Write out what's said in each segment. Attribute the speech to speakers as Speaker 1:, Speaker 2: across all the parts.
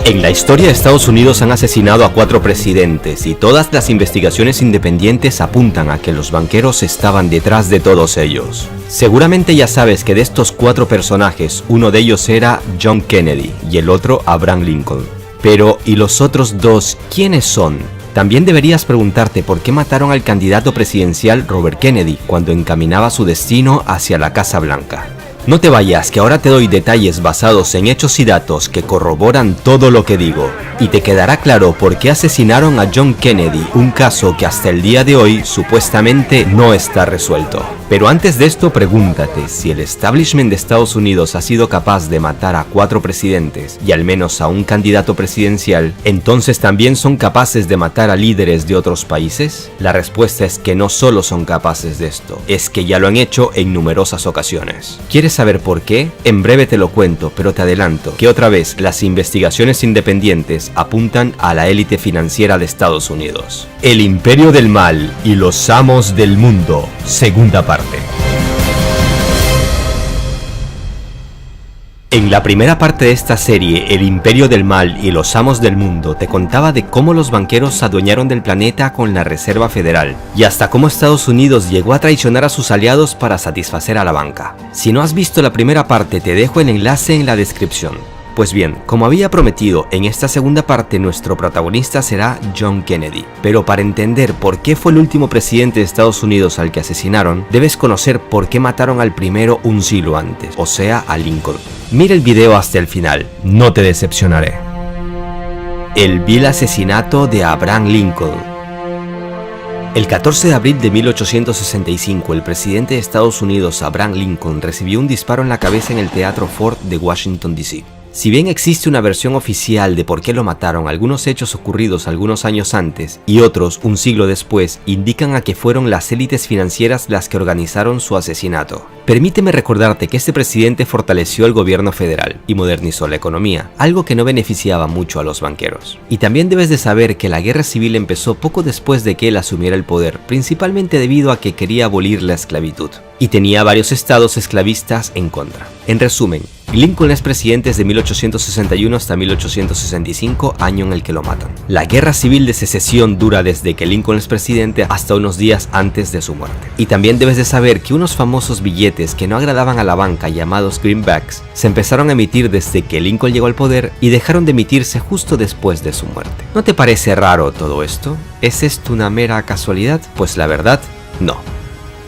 Speaker 1: En la historia de Estados Unidos han asesinado a 4 presidentes y todas las investigaciones independientes apuntan a que los banqueros estaban detrás de todos ellos. Seguramente ya sabes que de estos 4 personajes, uno de ellos era John Kennedy y el otro Abraham Lincoln. Pero, ¿y los otros 2 quiénes son? También deberías preguntarte por qué mataron al candidato presidencial Robert Kennedy cuando encaminaba su destino hacia la Casa Blanca. No te vayas, que ahora te doy detalles basados en hechos y datos que corroboran todo lo que digo. Y te quedará claro por qué asesinaron a John Kennedy, un caso que hasta el día de hoy supuestamente no está resuelto. Pero antes de esto pregúntate, si el establishment de Estados Unidos ha sido capaz de matar a 4 presidentes y al menos a un candidato presidencial, ¿entonces también son capaces de matar a líderes de otros países? La respuesta es que no solo son capaces de esto, es que ya lo han hecho en numerosas ocasiones. ¿Quieres saber por qué? En breve te lo cuento, pero te adelanto que otra vez las investigaciones independientes apuntan a la élite financiera de Estados Unidos. El Imperio del Mal y los Amos del Mundo, segunda parte. En la primera parte de esta serie, El Imperio del Mal y los Amos del Mundo, te contaba de cómo los banqueros se adueñaron del planeta con la Reserva Federal, y hasta cómo Estados Unidos llegó a traicionar a sus aliados para satisfacer a la banca. Si no has visto la primera parte, te dejo el enlace en la descripción. Pues bien, como había prometido, en esta segunda parte nuestro protagonista será John Kennedy. Pero para entender por qué fue el último presidente de Estados Unidos al que asesinaron, debes conocer por qué mataron al primero un siglo antes, o sea, a Lincoln. Mira el video hasta el final, no te decepcionaré. El vil asesinato de Abraham Lincoln. El 14 de abril de 1865, el presidente de Estados Unidos, Abraham Lincoln, recibió un disparo en la cabeza en el Teatro Ford de Washington, D.C. Si bien existe una versión oficial de por qué lo mataron, algunos hechos ocurridos algunos años antes y otros un siglo después indican a que fueron las élites financieras las que organizaron su asesinato. Permíteme recordarte que este presidente fortaleció el gobierno federal y modernizó la economía, algo que no beneficiaba mucho a los banqueros. Y también debes de saber que la guerra civil empezó poco después de que él asumiera el poder, principalmente debido a que quería abolir la esclavitud. Y tenía varios estados esclavistas en contra. En resumen, Lincoln es presidente desde 1861 hasta 1865, año en el que lo matan. La guerra civil de secesión dura desde que Lincoln es presidente hasta unos días antes de su muerte. Y también debes de saber que unos famosos billetes que no agradaban a la banca, llamados greenbacks, se empezaron a emitir desde que Lincoln llegó al poder y dejaron de emitirse justo después de su muerte. ¿No te parece raro todo esto? ¿Es esto una mera casualidad? Pues la verdad, no.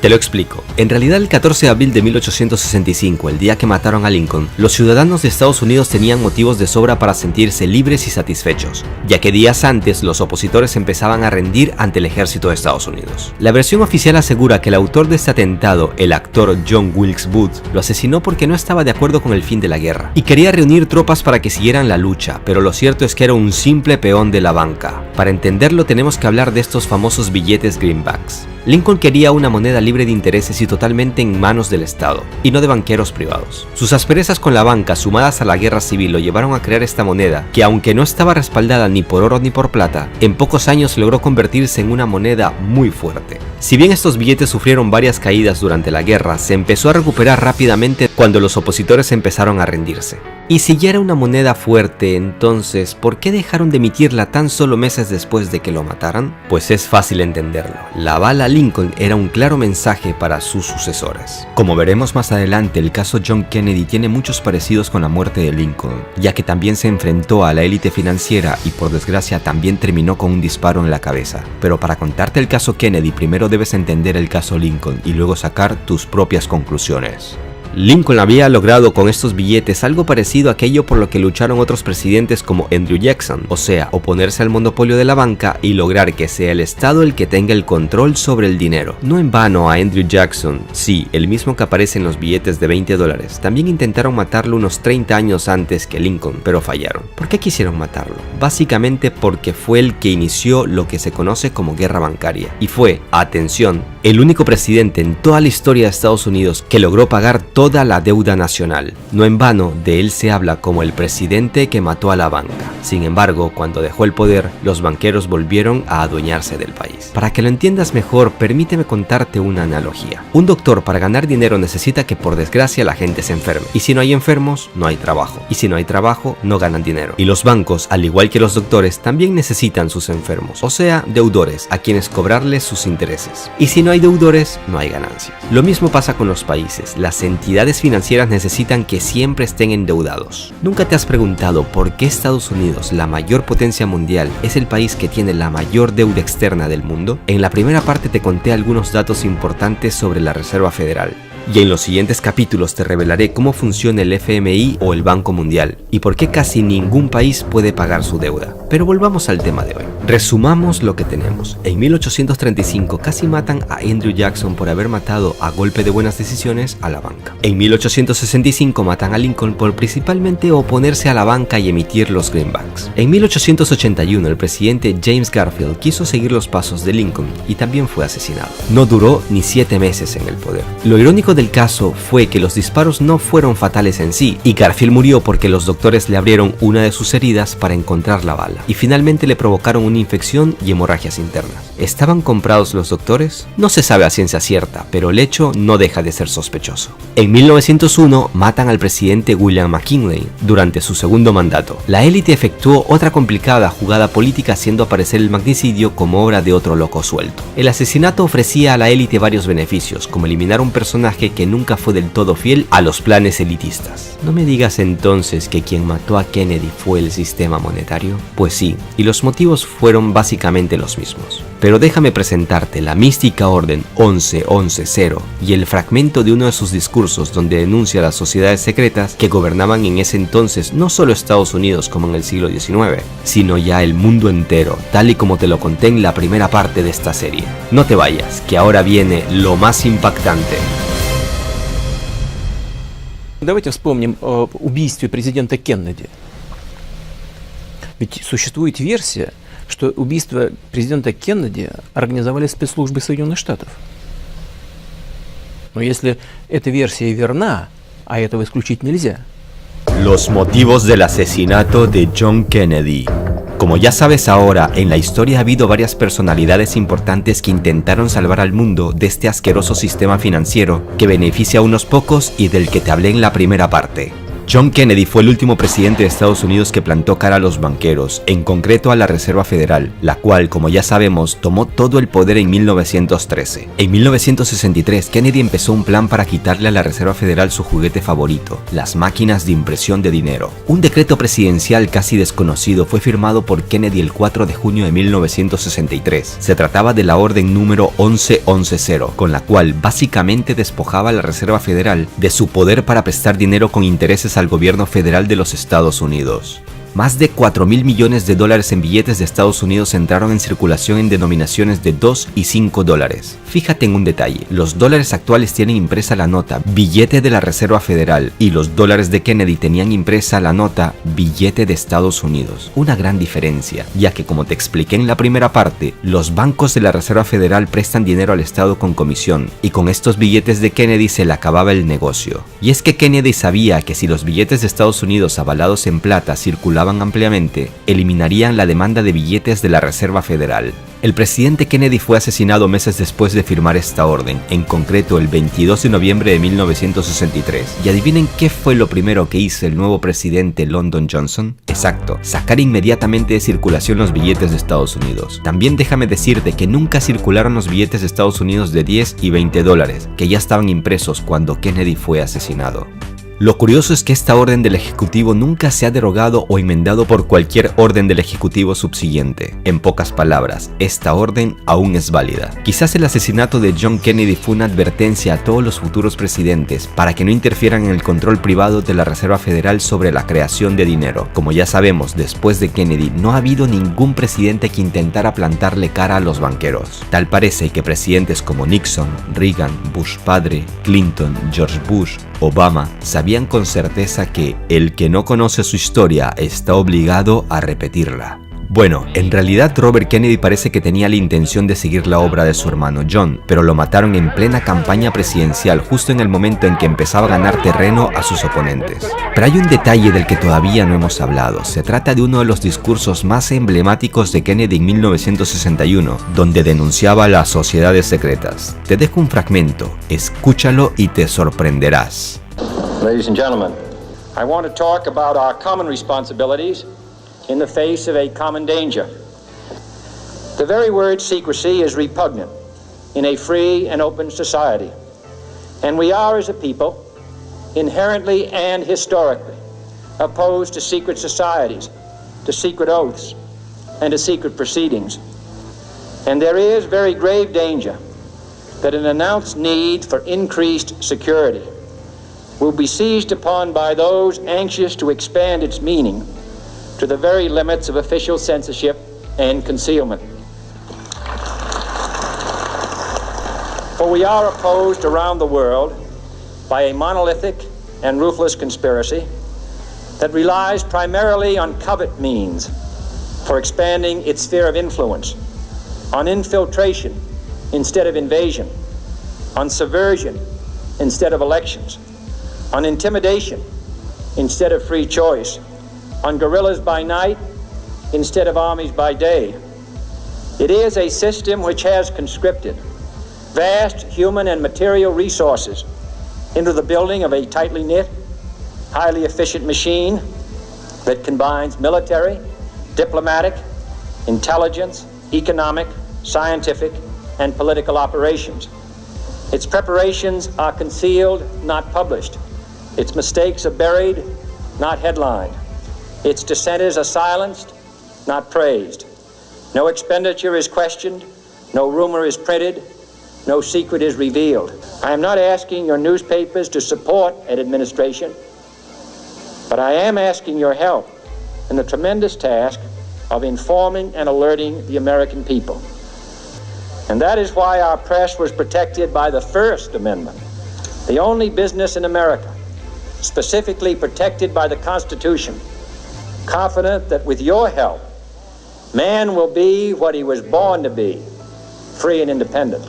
Speaker 1: Te lo explico. En realidad, el 14 de abril de 1865, el día que mataron a Lincoln, los ciudadanos de Estados Unidos tenían motivos de sobra para sentirse libres y satisfechos, ya que días antes los opositores empezaban a rendir ante el ejército de Estados Unidos. La versión oficial asegura que el autor de este atentado, el actor John Wilkes Booth, lo asesinó porque no estaba de acuerdo con el fin de la guerra y quería reunir tropas para que siguieran la lucha, pero lo cierto es que era un simple peón de la banca. Para entenderlo tenemos que hablar de estos famosos billetes greenbacks. Lincoln quería una moneda libre de intereses y totalmente en manos del Estado, y no de banqueros privados. Sus asperezas con la banca, sumadas a la guerra civil, lo llevaron a crear esta moneda, que aunque no estaba respaldada ni por oro ni por plata, en pocos años logró convertirse en una moneda muy fuerte. Si bien estos billetes sufrieron varias caídas durante la guerra, se empezó a recuperar rápidamente cuando los opositores empezaron a rendirse. Y si ya era una moneda fuerte, entonces, ¿por qué dejaron de emitirla tan solo meses después de que lo mataran? Pues es fácil entenderlo. La bala Lincoln era un claro mensaje para sus sucesores. Como veremos más adelante, el caso John Kennedy tiene muchos parecidos con la muerte de Lincoln, ya que también se enfrentó a la élite financiera y por desgracia también terminó con un disparo en la cabeza. Pero para contarte el caso Kennedy, primero debes entender el caso Lincoln y luego sacar tus propias conclusiones. Lincoln había logrado con estos billetes algo parecido a aquello por lo que lucharon otros presidentes como Andrew Jackson, o sea, oponerse al monopolio de la banca y lograr que sea el Estado el que tenga el control sobre el dinero. No en vano a Andrew Jackson, sí, el mismo que aparece en los billetes de $20, también intentaron matarlo unos 30 años antes que Lincoln, pero fallaron. ¿Por qué quisieron matarlo? Básicamente porque fue el que inició lo que se conoce como guerra bancaria, y fue, atención, el único presidente en toda la historia de Estados Unidos que logró pagar toda la deuda nacional. No en vano, de él se habla como el presidente que mató a la banca. Sin embargo, cuando dejó el poder, los banqueros volvieron a adueñarse del país. Para que lo entiendas mejor, permíteme contarte una analogía. Un doctor para ganar dinero necesita que por desgracia la gente se enferme. Y si no hay enfermos, no hay trabajo. Y si no hay trabajo, no ganan dinero. Y los bancos, al igual que los doctores, también necesitan sus enfermos. O sea, deudores, a quienes cobrarles sus intereses. Y si no hay deudores, no hay ganancias. Lo mismo pasa con los países. Las entidades financieras necesitan que siempre estén endeudados. ¿Nunca te has preguntado por qué Estados Unidos, la mayor potencia mundial, es el país que tiene la mayor deuda externa del mundo? En la primera parte te conté algunos datos importantes sobre la Reserva Federal. Y en los siguientes capítulos te revelaré cómo funciona el FMI o el Banco Mundial y por qué casi ningún país puede pagar su deuda. Pero volvamos al tema de hoy. Resumamos lo que tenemos. En 1835 casi matan a Andrew Jackson por haber matado a golpe de buenas decisiones a la banca. En 1865 matan a Lincoln por principalmente oponerse a la banca y emitir los greenbacks. En 1881 el presidente James Garfield quiso seguir los pasos de Lincoln y también fue asesinado. No duró ni 7 meses en el poder. Lo irónico del caso fue que los disparos no fueron fatales en sí y Garfield murió porque los doctores le abrieron una de sus heridas para encontrar la bala y finalmente le provocaron una infección y hemorragias internas. ¿Estaban comprados los doctores? No se sabe a ciencia cierta, pero el hecho no deja de ser sospechoso. En 1901 matan al presidente William McKinley durante su segundo mandato. La élite efectuó otra complicada jugada política haciendo aparecer el magnicidio como obra de otro loco suelto. El asesinato ofrecía a la élite varios beneficios, como eliminar un personaje que nunca fue del todo fiel a los planes elitistas. ¿No me digas entonces que quien mató a Kennedy fue el sistema monetario? Pues sí, y los motivos fueron básicamente los mismos. Pero déjame presentarte la mística orden 11-11-0 y el fragmento de uno de sus discursos donde denuncia a las sociedades secretas que gobernaban en ese entonces no solo Estados Unidos como en el siglo XIX, sino ya el mundo entero, tal y como te lo conté en la primera parte de esta serie. No te vayas, que ahora viene lo más impactante.
Speaker 2: Давайте вспомним о убийстве президента Кеннеди. Ведь существует версия, что убийство президента Кеннеди организовали спецслужбы Соединенных Штатов. Но если эта версия верна, а этого исключить нельзя.
Speaker 1: Los motivos del asesinato de John Kennedy. Como ya sabes ahora, en la historia ha habido varias personalidades importantes que intentaron salvar al mundo de este asqueroso sistema financiero que beneficia a unos pocos y del que te hablé en la primera parte. John Kennedy fue el último presidente de Estados Unidos que plantó cara a los banqueros, en concreto a la Reserva Federal, la cual, como ya sabemos, tomó todo el poder en 1913. En 1963, Kennedy empezó un plan para quitarle a la Reserva Federal su juguete favorito, las máquinas de impresión de dinero. Un decreto presidencial casi desconocido fue firmado por Kennedy el 4 de junio de 1963. Se trataba de la orden número 11-11-0, con la cual básicamente despojaba a la Reserva Federal de su poder para prestar dinero con intereses al gobierno federal de los Estados Unidos. Más de 4.000 millones de dólares en billetes de Estados Unidos entraron en circulación en denominaciones de 2 y 5 dólares. Fíjate en un detalle, los dólares actuales tienen impresa la nota billete de la Reserva Federal y los dólares de Kennedy tenían impresa la nota billete de Estados Unidos. Una gran diferencia, ya que como te expliqué en la primera parte, los bancos de la Reserva Federal prestan dinero al Estado con comisión y con estos billetes de Kennedy se le acababa el negocio. Y es que Kennedy sabía que si los billetes de Estados Unidos avalados en plata circulaban ampliamente, eliminarían la demanda de billetes de la Reserva Federal. El presidente Kennedy fue asesinado meses después de firmar esta orden, en concreto el 22 de noviembre de 1963. ¿Y adivinen qué fue lo primero que hizo el nuevo presidente Lyndon Johnson? Exacto, sacar inmediatamente de circulación los billetes de Estados Unidos. También déjame decirte que nunca circularon los billetes de Estados Unidos de 10 y 20 dólares, que ya estaban impresos cuando Kennedy fue asesinado. Lo curioso es que esta orden del Ejecutivo nunca se ha derogado o enmendado por cualquier orden del Ejecutivo subsiguiente. En pocas palabras, esta orden aún es válida. Quizás el asesinato de John Kennedy fue una advertencia a todos los futuros presidentes para que no interfieran en el control privado de la Reserva Federal sobre la creación de dinero. Como ya sabemos, después de Kennedy no ha habido ningún presidente que intentara plantarle cara a los banqueros. Tal parece que presidentes como Nixon, Reagan, Bush padre, Clinton, George Bush, Obama sabían con certeza que el que no conoce su historia está obligado a repetirla. Bueno, en realidad Robert Kennedy parece que tenía la intención de seguir la obra de su hermano John, pero lo mataron en plena campaña presidencial justo en el momento en que empezaba a ganar terreno a sus oponentes. Pero hay un detalle del que todavía no hemos hablado. Se trata de uno de los discursos más emblemáticos de Kennedy en 1961, donde denunciaba las sociedades secretas. Te dejo un fragmento, escúchalo y te sorprenderás.
Speaker 3: Ladies and gentlemen, I want to talk about our common responsibilities in the face of a common danger. The very word secrecy is repugnant in a free and open society, and we are, as a people, inherently and historically opposed to secret societies, to secret oaths, and to secret proceedings. And there is very grave danger that an announced need for increased security will be seized upon by those anxious to expand its meaning to the very limits of official censorship and concealment. For we are opposed around the world by a monolithic and ruthless conspiracy that relies primarily on covert means for expanding its sphere of influence, on infiltration instead of invasion, on subversion instead of elections, on intimidation instead of free choice, on guerrillas by night instead of armies by day. It is a system which has conscripted vast human and material resources into the building of a tightly knit, highly efficient machine that combines military, diplomatic, intelligence, economic, scientific, and political operations. Its preparations are concealed, not published. Its mistakes are buried, not headlined. Its dissenters are silenced, not praised. No expenditure is questioned, no rumor is printed, no secret is revealed. I am not asking your newspapers to support an administration, but I am asking your help in the tremendous task of informing and alerting the American people. And that is why our press was protected by the First Amendment, the only business in America specifically protected by the Constitution, confident that with your help, man will be what he was born to be, free and independent.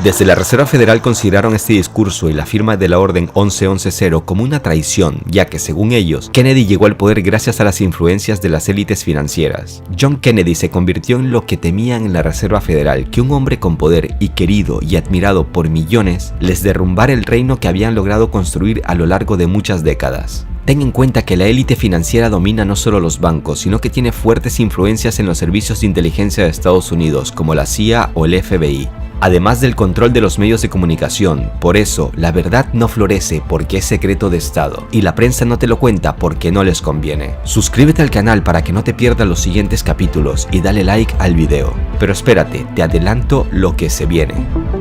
Speaker 1: Desde la Reserva Federal consideraron este discurso y la firma de la Orden 1110 como una traición, ya que según ellos, Kennedy llegó al poder gracias a las influencias de las élites financieras. John Kennedy se convirtió en lo que temían en la Reserva Federal, que un hombre con poder y querido y admirado por millones les derrumbara el reino que habían logrado construir a lo largo de muchas décadas. Ten en cuenta que la élite financiera domina no solo los bancos, sino que tiene fuertes influencias en los servicios de inteligencia de Estados Unidos, como la CIA o el FBI. Además del control de los medios de comunicación. Por eso, la verdad no florece porque es secreto de Estado, y la prensa no te lo cuenta porque no les conviene. Suscríbete al canal para que no te pierdas los siguientes capítulos y dale like al video. Pero espérate, te adelanto lo que se viene.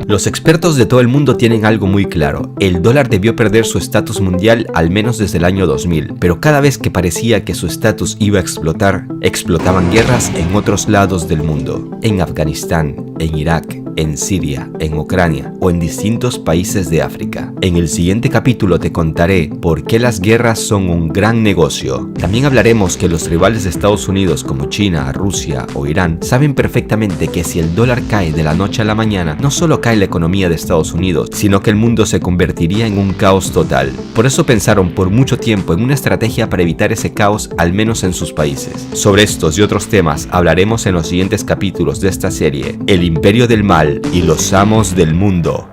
Speaker 1: Los expertos de todo el mundo tienen algo muy claro: el dólar debió perder su estatus mundial al menos desde el año 2000, pero cada vez que parecía que su estatus iba a explotar, explotaban guerras en otros lados del mundo, en Afganistán, en Irak, en Siria, en Ucrania o en distintos países de África. En el siguiente capítulo te contaré por qué las guerras son un gran negocio. También hablaremos que los rivales de Estados Unidos como China, Rusia o Irán saben perfectamente que si el dólar cae de la noche a la mañana, no solo cae la economía de Estados Unidos, sino que el mundo se convertiría en un caos total. Por eso pensaron por mucho tiempo en una estrategia para evitar ese caos, al menos en sus países. Sobre estos y otros temas hablaremos en los siguientes capítulos de esta serie, El Imperio del Mal y los Amos del Mundo.